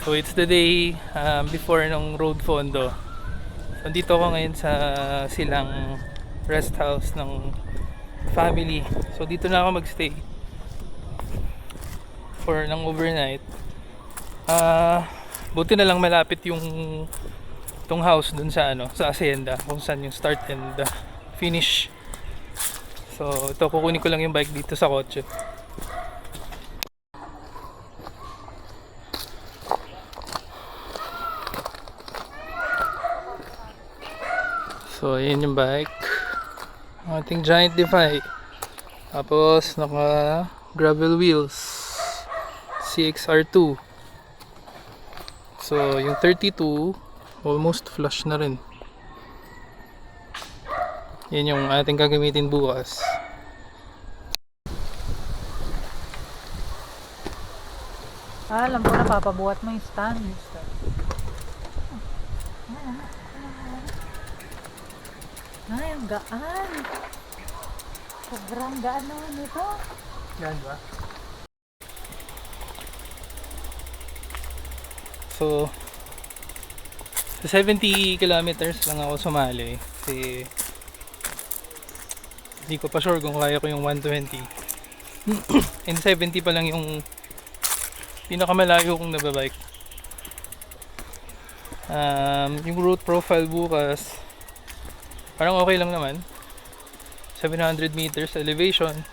So it's the day before ng Road Fondo. Nandito ako ngayon sa silang rest house ng family. So dito na ako magstay for ng overnight. Buti na lang malapit yung tong house dun sa sa hacienda kung saan yung start and finish. So ito, kukunin ko lang yung bike dito sa kotse. So ayan yung bike, ating Giant Defy, tapos naka gravel wheels CXR2. So yung 32 almost flush na rin. Yan yung ating gagamitin bukas. Alam ko na, papabuhat mo yung stand. Ay, ang gaan. Sobrang gaan naman ito. Yan ba? So sa 70 kilometers lang ako sumali kasi hindi ko pa sure kung kaya ko yung 120. And 70 pa lang yung pinakamalayo kong nababike. Yung route profile bukas parang okay lang naman. 700 meters elevation.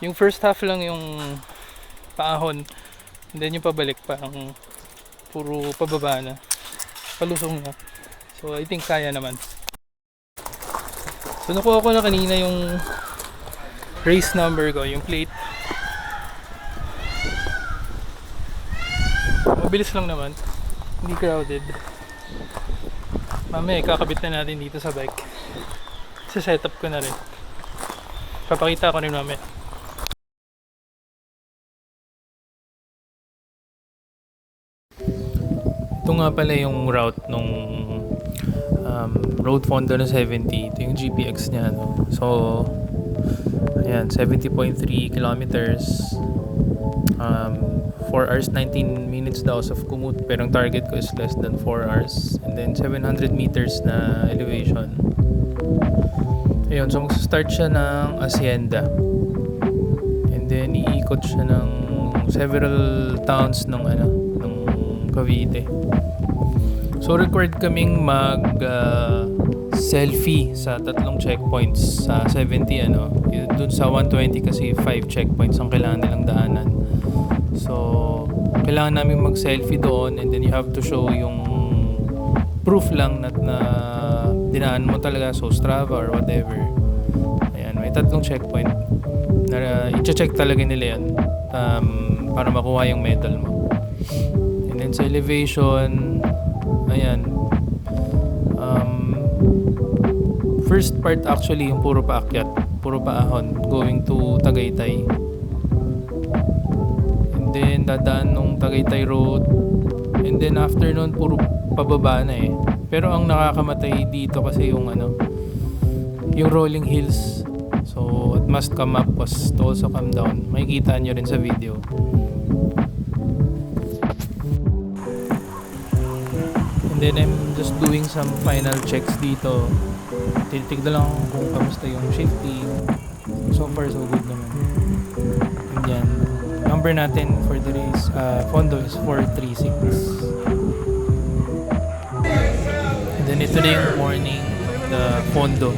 Yung first half lang yung paahon, and then yung pabalik parang puro pababa na, palusong na. So I think kaya naman. So nakuha ko na kanina yung race number ko, yung plate. Mabilis lang naman, hindi crowded. Mamaya kakabit na natin dito sa bike. Sa setup ko na rin. Papakita ko rin mamaya. Ito nga pala yung route nung Road Fondo na 70. Ito yung GPX niya, no? So ayan, 70.3 kilometers, 4 hours 19 minutes daw of commute, pero ang target ko is less than 4 hours, and then 700 meters na elevation. Ayun, so mag-start siya ng hacienda, and then iikot siya ng several towns ng Cavite. So required kaming mag selfie sa tatlong checkpoints sa 70, dun sa 120 kasi 5 checkpoints ang kailangan nilang daanan. So kailangan namin mag selfie doon, and then you have to show yung proof lang na dinaan mo talaga, so Strava or whatever. Ayan, may tatlong checkpoint na i-check talaga nila yan para makuha yung medal mo. And then sa elevation, ayan, first part actually yung puro paakyat, puro paahon going to Tagaytay, and then dadaan nung Tagaytay Road, and then after nun puro pababa na eh. Pero ang nakakamatay dito kasi yung yung rolling hills, so it must come up was to also come down. Makikita nyo rin sa video. And then I'm just doing some final checks dito. Titignan lang kung kamusta yung shifting. So far so good naman. And yan, number natin for the race, Fondo is 436. And then ito na yung morning of the Fondo.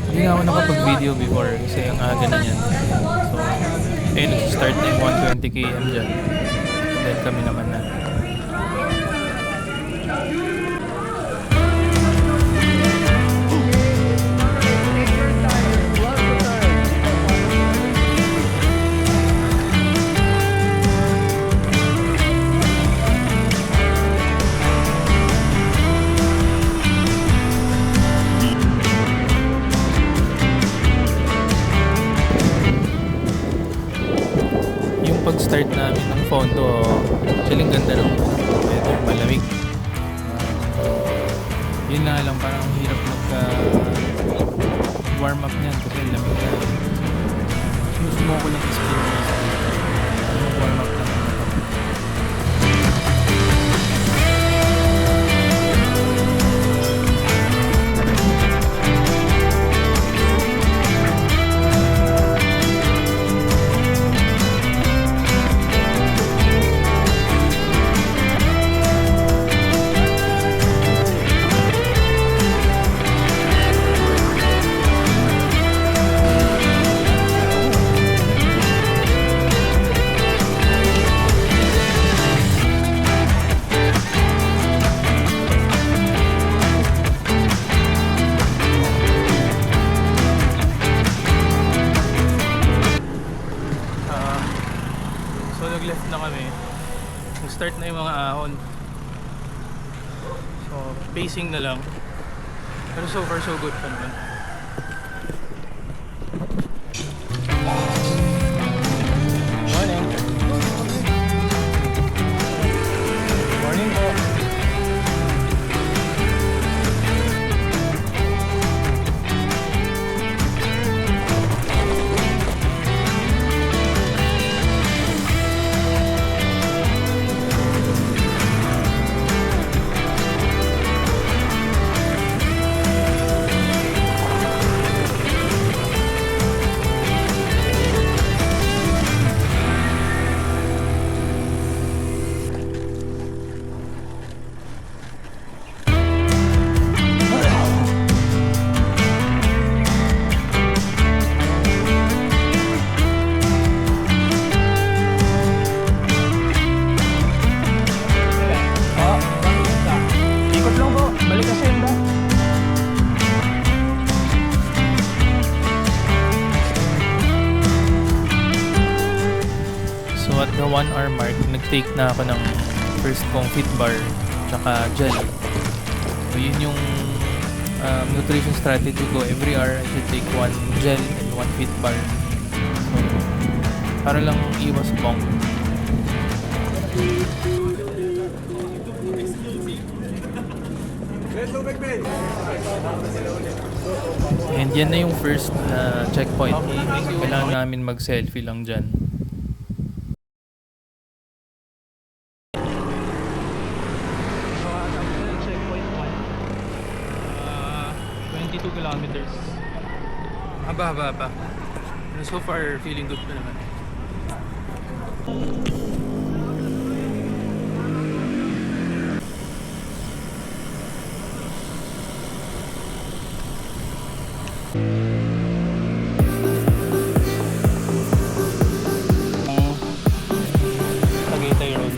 Hindi nga ako nakapag-video before kasi ang aga na yan. So ayun, nag-start na yung 120 km dyan. And then kami naman na. Pag-start namin ng Fondo, actually ganda ng weather, malamig. Yun na lang, parang hirap warm up niyan kasi lamig na. Sinusumo ko lang experience. Warm up lang. Start na yung mga ahon. So, pacing na lang. Pero so far so good pa naman. Morning. Morning po. Ikot lang po. Balik kasi yun ba? So at the 1 hour mark, nag-take na ako ng first kong fit bar tsaka gel. So yun yung nutrition strategy ko. Every hour I should take 1 gel and 1 fit bar. So para lang iwas bong. And yan na yung first na checkpoint. Kailangan namin mag-selfie lang dyan. Checkpoint 1. 22 kilometers. Haba. So far, feeling good pa naman. Tagaytay Road.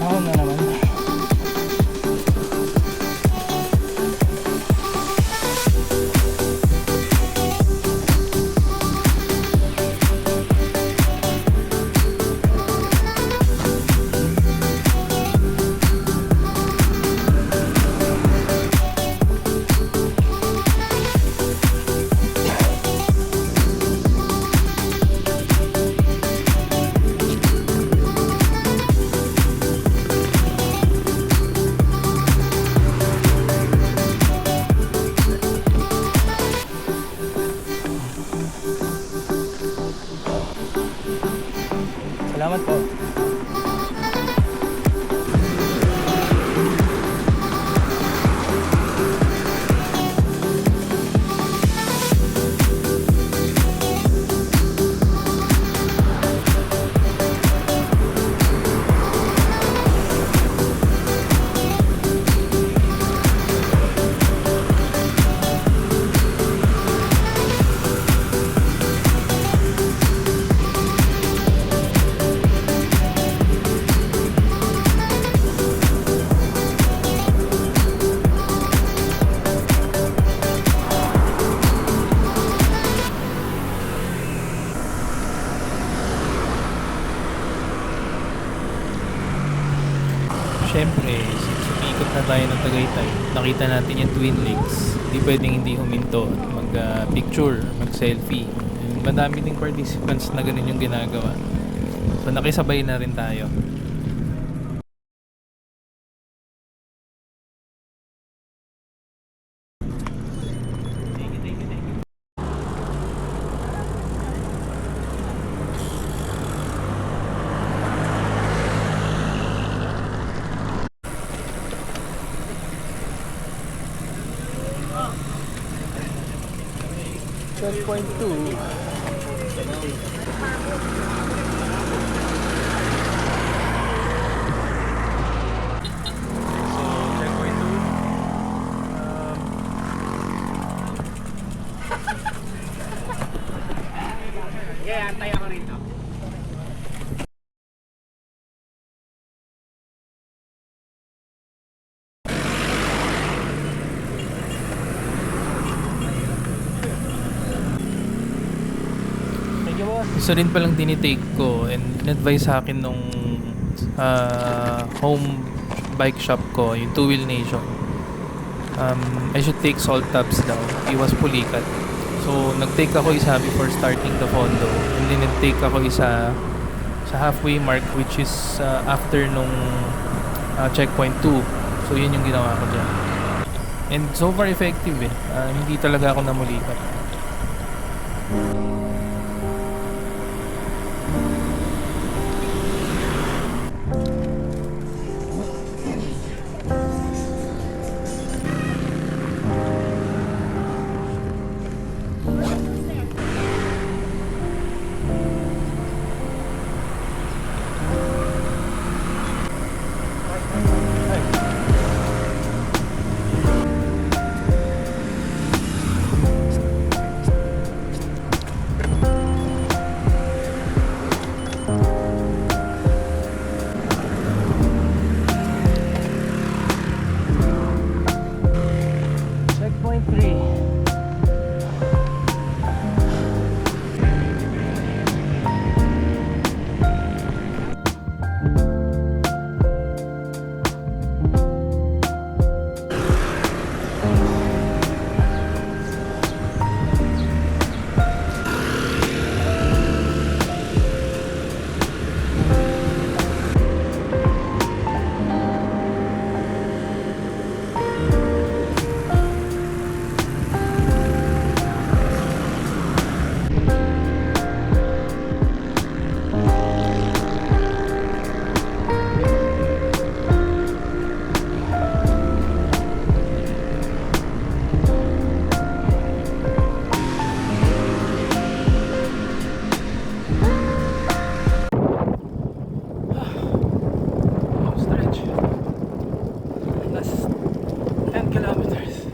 Ako na naman. Salamat po. Siyempre, since umiikot na tayo ng Tagaytay, nakita natin yung Twin Lakes. Hindi pwedeng hindi huminto at mag-picture, mag-selfie. Madami ding participants na ganun yung ginagawa. So nakisabay na rin tayo. Checkpoint 2. Antay ako rito. isa rin palang tinitake ko and in-advise sa akin nung home bike shop ko, yung Two Wheel Nation. I should take salt tabs daw, iwas pulikat. So nag-take ako isa before starting the Fondo, and then nag-take ako isa sa halfway mark, which is after nung checkpoint 2. So yun yung ginawa ko dyan. And so far effective eh. Hindi talaga ako namulikat. Checkpoint 3. Stretch. Last 10 kilometers.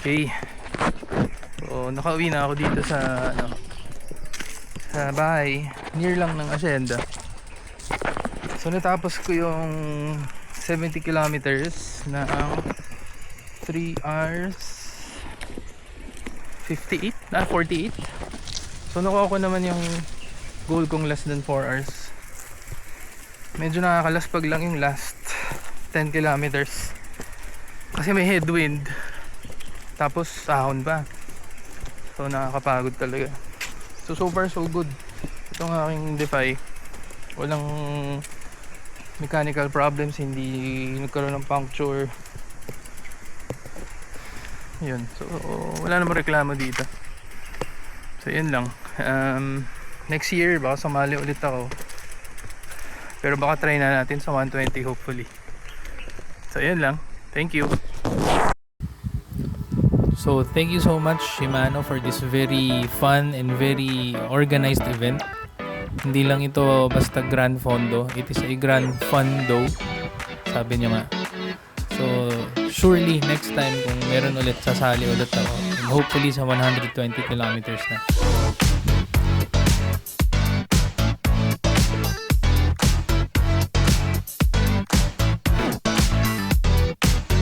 Okay. So, nakauwi na ako dito sa sa bahay. Near lang ng Hacienda. So, natapos ko yung 70 kilometers na 3 hours 48. So, nakuha ko naman yung goal kong less than 4 hours. Medyo nakakalaspag lang yung last 10 kilometers. Kasi may headwind. Tapos ahon pa. So nakakapagod talaga. So far so good. Itong aking Defy, walang mechanical problems, hindi nagkaroon ng puncture. Yun. So wala namang reklamo dito. So yun lang. Next year baka sumali ulit ako. Pero baka try na natin sa 120 hopefully. So yun lang. Thank you. So thank you so much Shimano for this very fun and very organized event. Hindi lang ito basta Grand Fondo, it is a Grand Fundo, sabi niya nga. So surely next time kung meron ulit, sasali ulit ako. And hopefully sa 120 kilometers na.